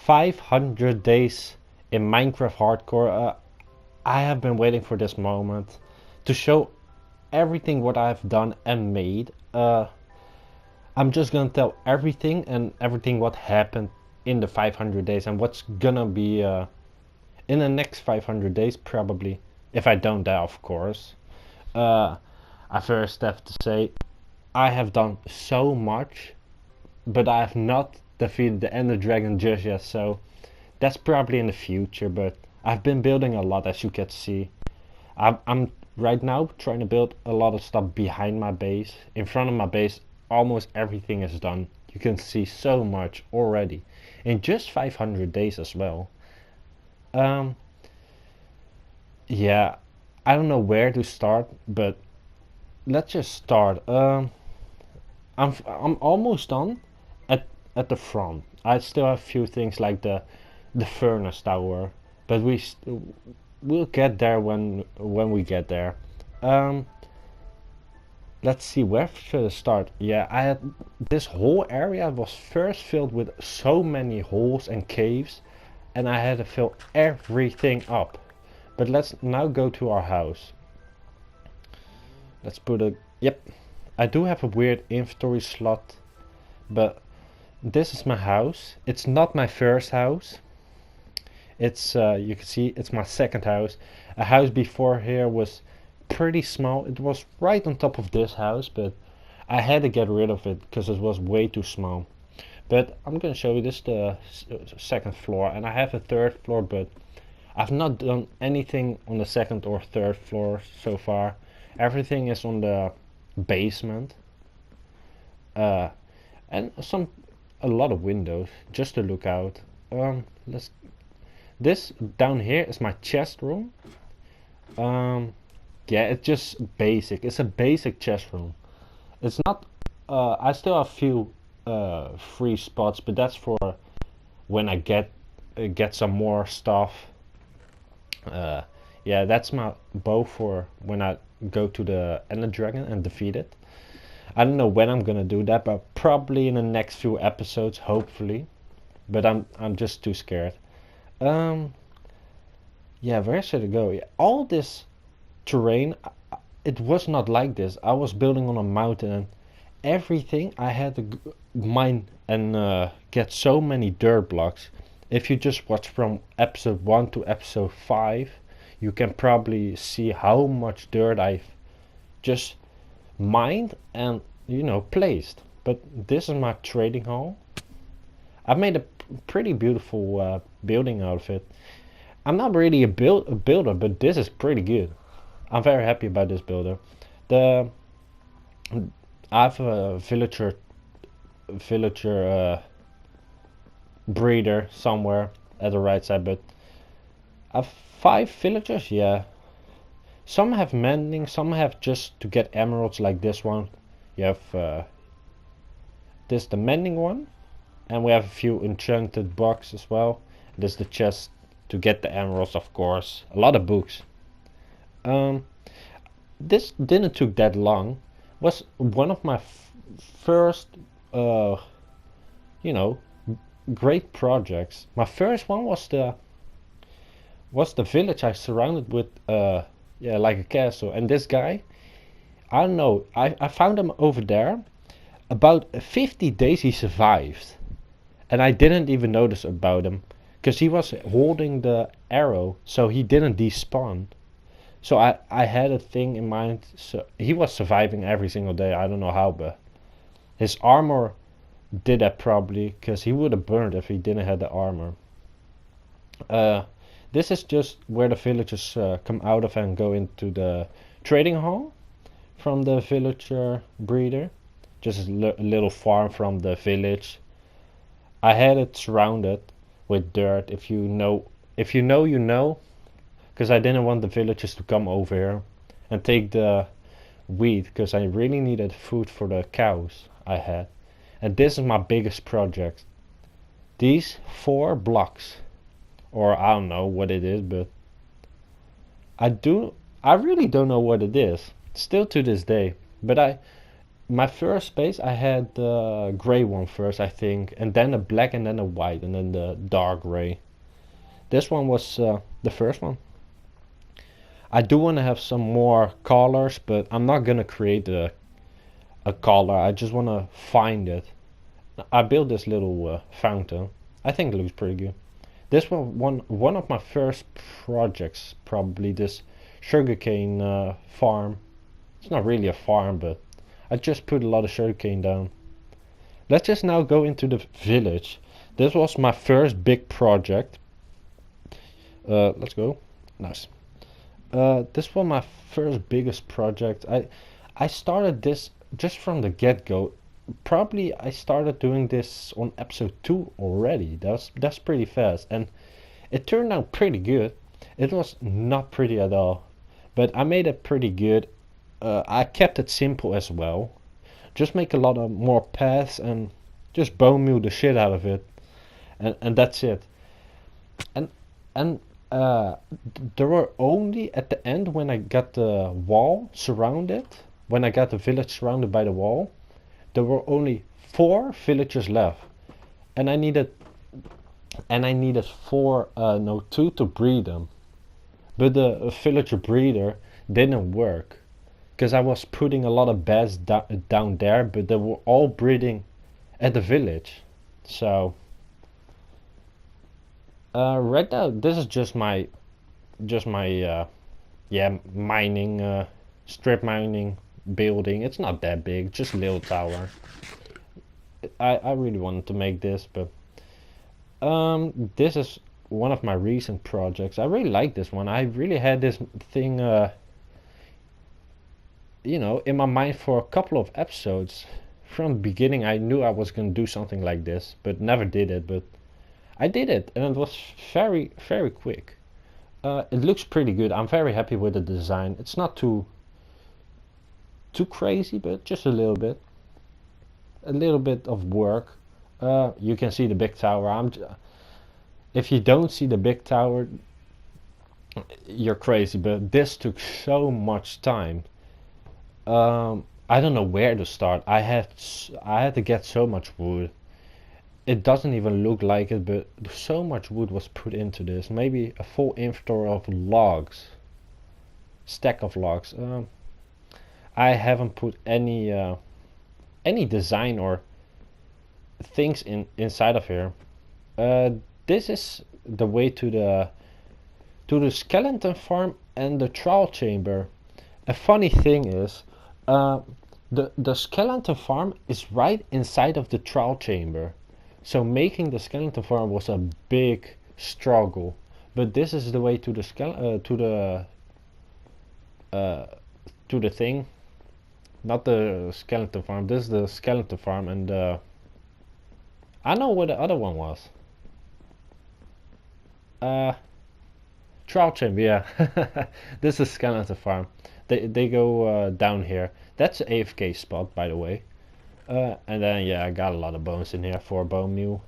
500 days in Minecraft Hardcore. I have been waiting for this moment to show everything what I've done and made. I'm just gonna tell everything and everything what happened in the 500 days and what's gonna be in the next 500 days probably, if I don't die, of course. I first have to say I have done so much, but I have not defeated the Ender Dragon just yet, so that's probably in the future. But I've been building a lot, as you can see. I'm right now trying to build a lot of stuff behind my base. In front of my base, almost everything is done. You can see so much already in just 500 days as well. Um, yeah, I don't know where to start, but let's just start. I'm almost done at the front. I still have a few things like the furnace tower, but we'll get there when we get there. Um, let's see, where should I start? Yeah, I had this whole area was first filled with so many holes and caves, and I had to fill everything up. But let's now go to our house. Let's put a yep. I do have a weird inventory slot, but this is my house. It's not my first house. It's you can see it's my second house. A house before here was pretty small. It was right on top of this house, but I had to get rid of it because it was way too small. But I'm gonna show you this the second floor, and I have a third floor, but I've not done anything on the second or third floor so far. Everything is on the basement, uh, and a lot of windows just to look out. Let's. This down here is my chest room. Yeah, it's just basic. It's a basic chest room. It's not. I still have a few free spots, but that's for when I get some more stuff. Yeah, that's my bow for when I go to the Ender Dragon and defeat it. I don't know when I'm gonna do that, but probably in the next few episodes, hopefully. But I'm just too scared. Um, yeah, where should I go? Yeah, all this terrain, it was not like this. I was building on a mountain, and everything I had to mine and get so many dirt blocks. If you just watch from episode 1 to episode 5, you can probably see how much dirt I've just mined and placed. But this is my trading hall. I've made a pretty beautiful building out of it. I'm not really a builder, but this is pretty good. I'm very happy about this builder. The I have a villager breeder somewhere at the right side, but I have 5 villagers. Yeah, some have mending, some have just to get emeralds like this one. You have this the mending one, and we have a few enchanted boxes as well. This is the chest to get the emeralds, of course. A lot of books. Um, this didn't took that long. Was one of my first, you know, great projects. My first one was the village I surrounded with, yeah, like a castle. And this guy, I don't know, I found him over there. About 50 days he survived, and I didn't even notice about him because he was holding the arrow, so he didn't despawn. So I had a thing in mind. So he was surviving every single day. I don't know how, but his armor did that probably because he would have burned if he didn't have the armor. Uh, this is just where the villagers come out of and go into the trading hall from the villager breeder. Just a little farm from the village. I had it surrounded with dirt. If you know, you know, because I didn't want the villagers to come over here and take the wheat, because I really needed food for the cows I had. And this is my biggest project. These 4 blocks, or I don't know what it is, but I really don't know what it is. Still to this day, but my first base, I had the gray one first, I think, and then a black, and then a white, and then the dark gray. This one was the first one. I do want to have some more colors, but I'm not gonna create a color. I just want to find it. I built this little fountain. I think it looks pretty good. This was one of my first projects, probably this sugarcane farm. It's not really a farm, but I just put a lot of sugarcane down. Let's just now go into the village. This was my first big project. Let's go. Nice. This was my first biggest project. I started this just from the get-go. Probably I started doing this on episode 2 already. That's pretty fast, and it turned out pretty good. It was not pretty at all, but I made it pretty good. I kept it simple as well. Just make a lot of more paths and just bone meal the shit out of it, and that's it. And and there were only at the end, when I got the wall surrounded, when I got the village surrounded by the wall, there were only 4 villagers left, and I needed 4, no, 2 to breed them. But the villager breeder didn't work because I was putting a lot of beds down there, but they were all breeding at the village. So right now this is just my yeah, mining, strip mining building. It's not that big, just a little tower. I really wanted to make this, but this is one of my recent projects. I really like this one. I really had this thing in my mind for a couple of episodes. From the beginning I knew I was gonna do something like this, but never did it. But I did it, and it was very, very quick. It looks pretty good. I'm very happy with the design. It's not too crazy, but just a little bit. A little bit of work. You can see the big tower. If you don't see the big tower, you're crazy. But this took so much time. I don't know where to start. I had to get so much wood. It doesn't even look like it, but so much wood was put into this. Maybe a full inventory of logs, stack of logs. I haven't put any design or things inside of here. This is the way to the skeleton farm and the trial chamber. A funny thing is, the skeleton farm is right inside of the trial chamber. So making the skeleton farm was a big struggle. But this is the way to the to the thing. Not the skeleton farm. This is the skeleton farm, and I know what the other one was. Trial chamber. Yeah, this is skeleton farm. They go down here. That's an AFK spot, by the way. And then yeah, I got a lot of bones in here for a bone meal.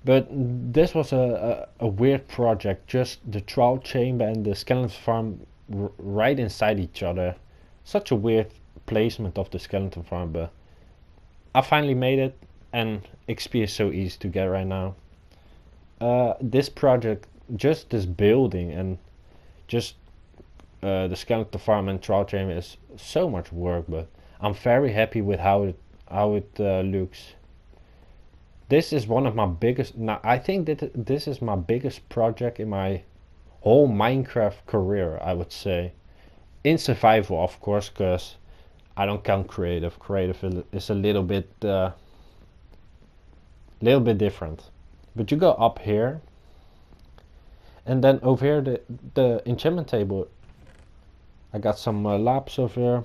But this was a weird project. Just the trial chamber and the skeleton farm right inside each other. Such a weird placement of the skeleton farm, but I finally made it, and XP is so easy to get right now. This project, just this building and just the skeleton farm and trial chamber is so much work, but I'm very happy with how it looks. This is one of my biggest. Now I think that this is my biggest project in my whole Minecraft career, I would say. In survival, of course, because I don't count creative. Creative is a little bit different. But you go up here, and then over here the enchantment table. I got some lapis over here.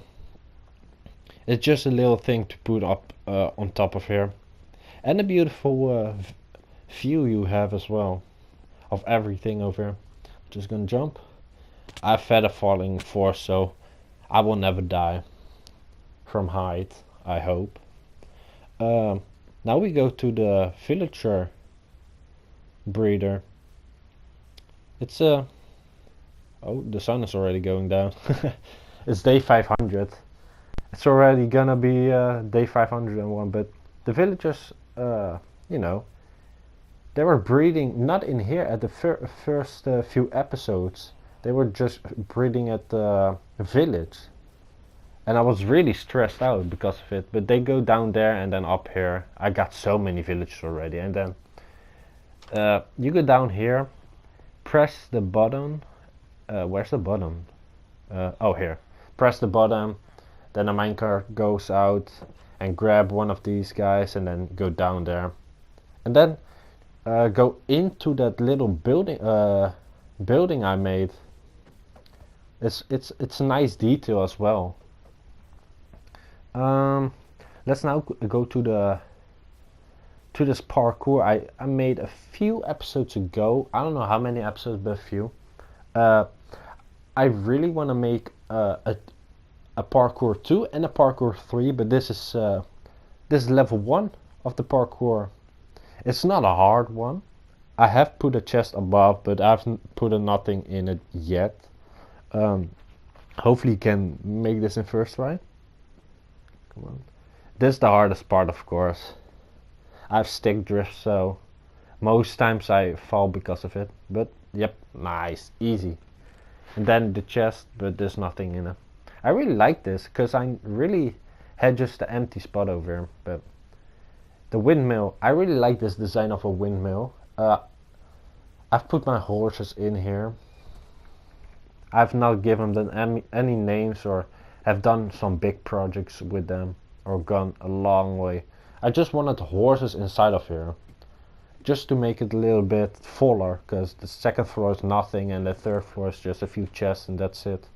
It's just a little thing to put up on top of here, and a beautiful view you have as well of everything over here. Just gonna jump. I have feather falling force, so I will never die from height, I hope. Now we go to the villager breeder. It's oh, the sun is already going down. It's day 500, It's already gonna be day 501, but the villagers, you know, they were breeding not in here at the first few episodes. They were just breeding at the village, and I was really stressed out because of it. But they go down there and then up here. I got so many villagers already, and then you go down here, press the button. Where's the button? Oh, here. Press the button, then a minecart goes out and grab one of these guys, and then go down there, and then go into that little building I made. It's a nice detail as well. Let's now go to this parkour I made a few episodes ago. I don't know how many episodes, but a few. I really want to make a parkour 2 and a parkour 3, but this is level 1 of the parkour. It's not a hard one. I have put a chest above, but I haven't put nothing in it yet. Hopefully you can make this in first try. Come on. This is the hardest part, of course. I have stick drift, so most times I fall because of it. But yep, nice, easy. And then the chest, but there's nothing in it. I really like this because I really had just an empty spot over here. But the windmill, I really like this design of a windmill. I've put my horses in here. I've not given them any names or have done some big projects with them or gone a long way. I just wanted horses inside of here, just to make it a little bit fuller, because the second floor is nothing and the third floor is just a few chests and that's it.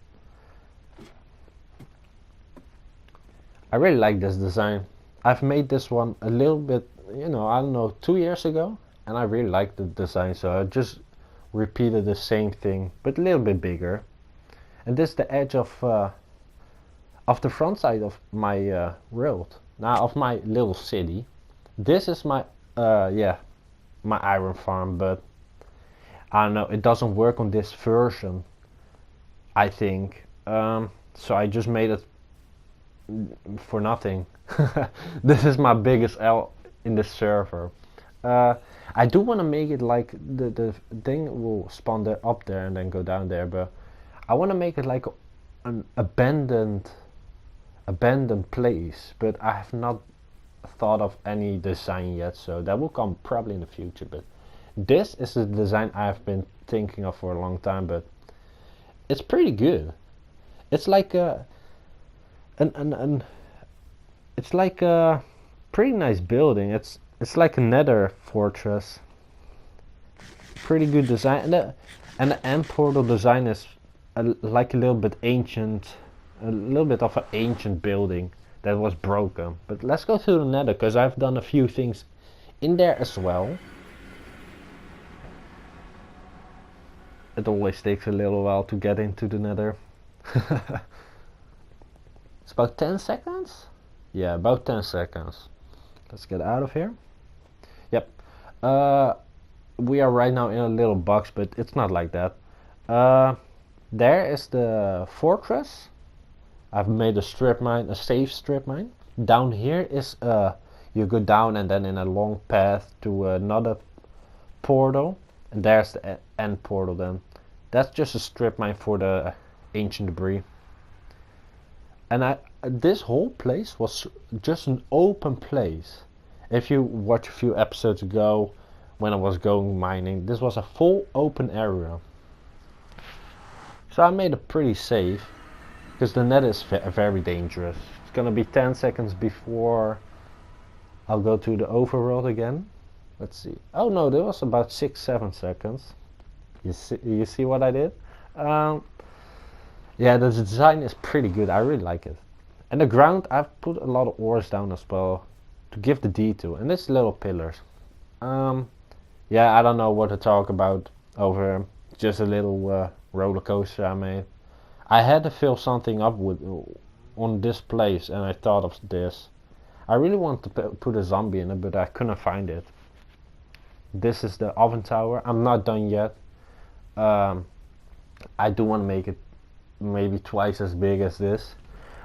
I really like this design. I've made this one a little bit, I don't know, 2 years ago, and I really like the design, so I just repeated the same thing but a little bit bigger. And this is the edge of the front side of my world, now of my little city. This is my my iron farm, but I don't know, it doesn't work on this version, I think. So I just made it for nothing. This is my biggest L in the server. I do want to make it like the thing will spawn there up there and then go down there, but I want to make it like an abandoned place, but I have not thought of any design yet, so that will come probably in the future. But this is the design I've been thinking of for a long time, but it's pretty good. It's like it's like a pretty nice building. It's like a nether fortress. Pretty good design, and the end portal design is like a little bit ancient, a little bit of an ancient building that was broken. But let's go to the nether, because I've done a few things in there as well. It always takes a little while to get into the nether. It's about 10 seconds? Yeah, about 10 seconds. Let's get out of here. Yep. We are right now in a little box, but it's not like that. There is the fortress. I've made a strip mine, a safe strip mine. Down here is you go down and then in a long path to another portal, and there's the end portal. Then that's just a strip mine for the ancient debris. And this whole place was just an open place. If you watch a few episodes ago when I was going mining, this was a full open area. So I made it pretty safe, because the net is very dangerous. It's gonna be 10 seconds before I'll go to the overworld again. Let's see. Oh no, there was about 6-7 seconds. You see what I did? Yeah, the design is pretty good. I really like it. And the ground, I've put a lot of ores down as well to give the detail. And these little pillars. Yeah, I don't know what to talk about over here. Just a little roller coaster I made. I had to fill something up with on this place, and I thought of this. I really want to put a zombie in it, but I couldn't find it. This is the oven tower. I'm not done yet. I do want to make it maybe twice as big as this,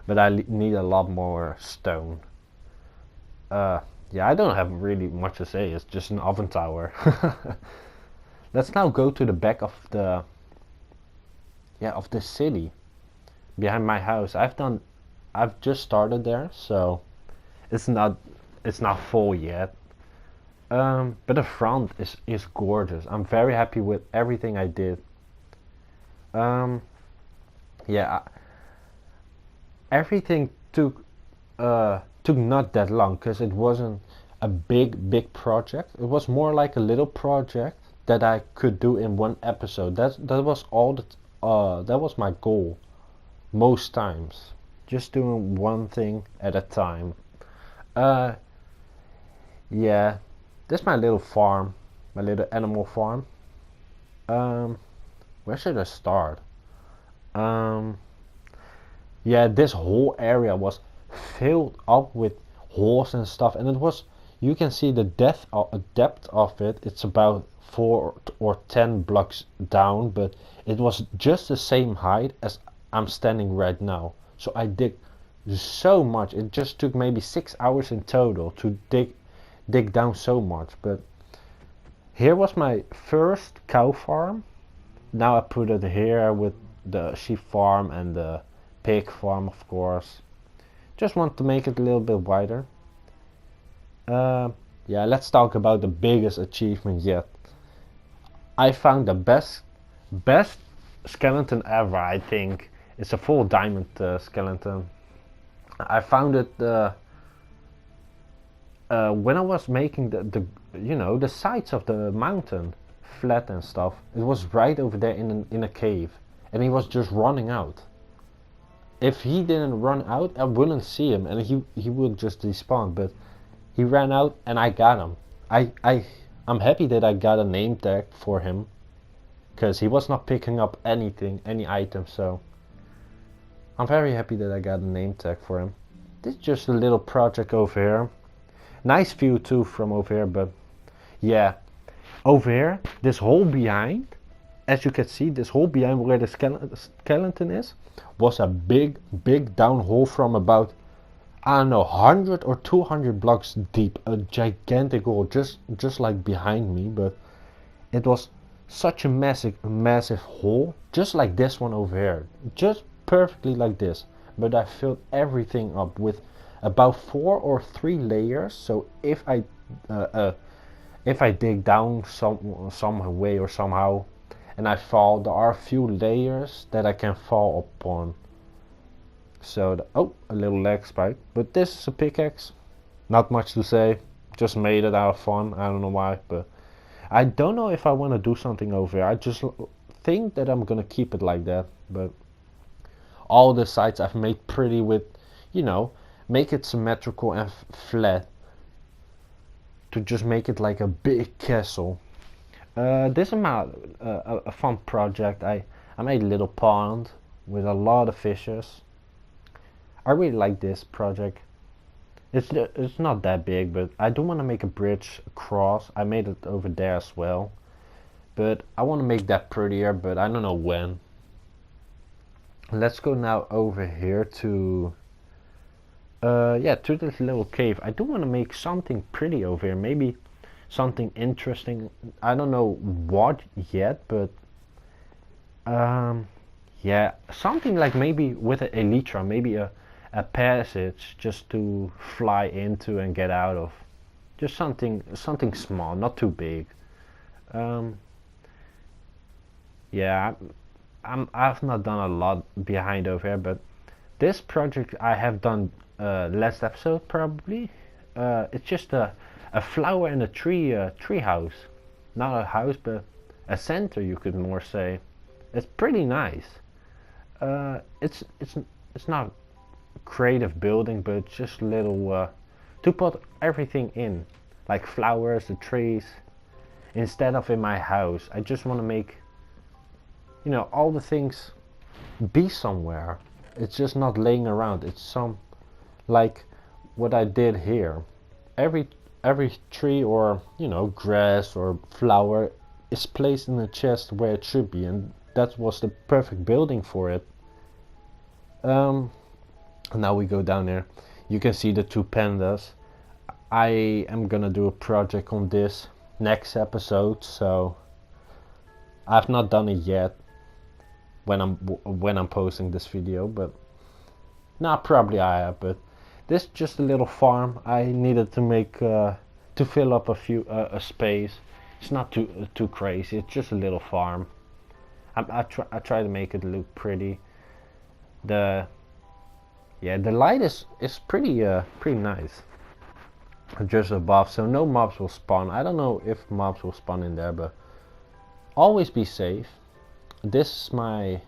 but I need a lot more stone. Uh, yeah, I don't have really much to say. It's just an oven tower. Let's now go to the back of the city behind my house. I've just started there, so it's not full yet. But the front is gorgeous. I'm very happy with everything I did. Um, yeah, everything took not that long because it wasn't a big project. It was more like a little project that I could do in one episode. That was all that was my goal most times. Just doing one thing at a time. Uh, yeah, this is my little farm, my little animal farm. Um, where should I start? Um, yeah, this whole area was filled up with holes and stuff, and it was, you can see the depth of it. It's about 4 or 10 blocks down, but it was just the same height as I'm standing right now. So I dig so much. It just took maybe 6 hours in total to dig down so much. But here was my first cow farm. Now I put it here with the sheep farm and the pig farm, of course. Just want to make it a little bit wider. Uh, yeah, let's talk about the biggest achievement yet. I found the best skeleton ever. I think it's a full diamond skeleton. I found it when I was making the sides of the mountain flat and stuff. It was right over there in a cave, and he was just running out. If he didn't run out, I wouldn't see him, and he would just despawn. But he ran out, and I got him. I'm happy that I got a name tag for him, because he was not picking up anything, any item. So I'm very happy that I got a name tag for him. This is just a little project over here. Nice view too from over here, but yeah, over here, this hole behind, as you can see, this hole behind where the skeleton is, was a big down hole from about, I don't know, 100 or 200 blocks deep. A gigantic hole, just like behind me, but it was such a massive hole, just like this one over here, just perfectly like this. But I filled everything up with about 4 or 3 layers. So if I dig down some way or somehow, and I fall, there are a few layers that I can fall upon. So oh, a little leg spike. But this is a pickaxe. Not much to say. Just made it out of fun. I don't know why, but I don't know if I want to do something over here. I just think that I'm gonna keep it like that. But all the sides I've made pretty with, make it symmetrical and flat, to just make it like a big castle. This is a fun project. I made a little pond with a lot of fishes. I really like this project. It's not that big, but I do want to make a bridge across. I made it over there as well, but I want to make that prettier, but I don't know when. Let's go now over here to to this little cave. I do want to make something pretty over here. Maybe something interesting. I don't know what yet, but yeah, something like maybe with an elytra, maybe a passage just to fly into and get out of. Just something small, not too big. Yeah, I've not done a lot behind over here, but this project I have done last episode probably. It's just a flower and a tree house, not a house, but a center, you could more say. It's pretty nice. It's not creative building, but it's just little to put everything in, like flowers, the trees, instead of in my house. I just want to make, all the things be somewhere. It's just not laying around. It's some, like what I did here. Every tree or grass or flower is placed in a chest where it should be, and that was the perfect building for it. And now we go down here. You can see the two pandas. I am gonna do a project on this next episode, so I've not done it yet when I'm posting this video, but probably I have. But this is just a little farm I needed to make to fill up a space. It's not too crazy. It's just a little farm. I try to make it look pretty. The light is pretty nice. Just above, so no mobs will spawn. I don't know if mobs will spawn in there, but always be safe. This is my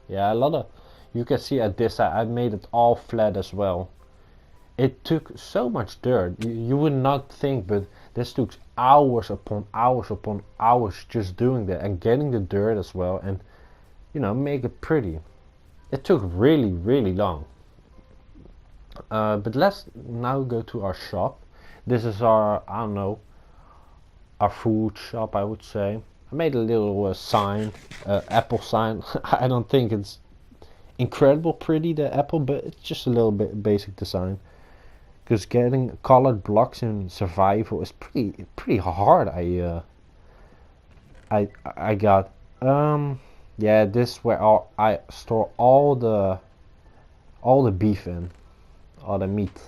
a lot of, you can see at this I made it all flat as well. It took so much dirt, you would not think, but this took hours upon hours just doing that and getting the dirt as well, and make it pretty. It took really long. But let's now go to our shop. This is our, I don't know, our food shop, I would say. I made a little sign, apple sign. I don't think it's incredible pretty, the apple, but it's just a little bit basic design. Because getting colored blocks in survival is pretty hard. I got this is where I store all the beef in, all the meat,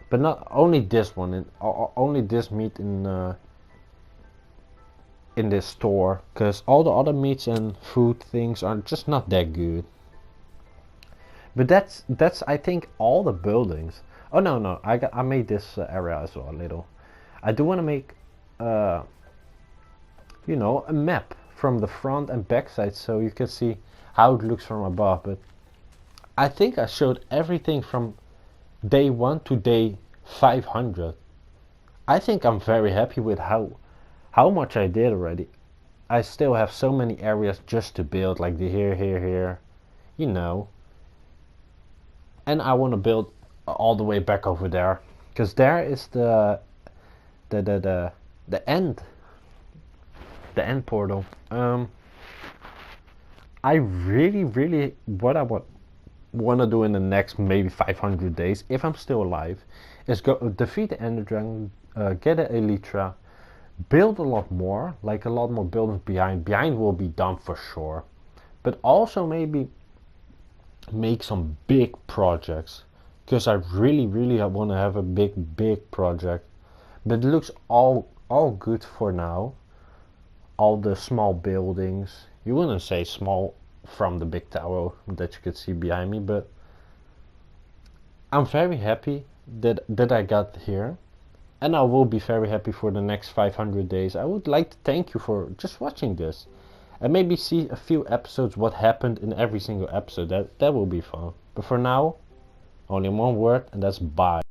but not only this one, and only this meat in this store, because all the other meats and food things are just not that good. But that's I think all the buildings. Oh no, I made this area as well a little. I do want to make a map from the front and back side, so you can see how it looks from above. But I think I showed everything from day 1 to day 500. I think I'm very happy with how much I did already. I still have so many areas just to build, like the here, and I want to build all the way back over there, because there is the end portal. I really what I want to do in the next maybe 500 days, if I'm still alive, is go defeat the Ender Dragon, get an Elytra, build a lot more buildings behind will be done for sure, but also maybe make some big projects, because I really want to have a big project. But it looks all good for now. All the small buildings, you wouldn't say small from the big tower that you could see behind me, but I'm very happy that I got here, and I will be very happy for the next 500 days. I would like to thank you for just watching this, and maybe see a few episodes what happened in every single episode. That will be fun. But for now, only one word, and that's bye.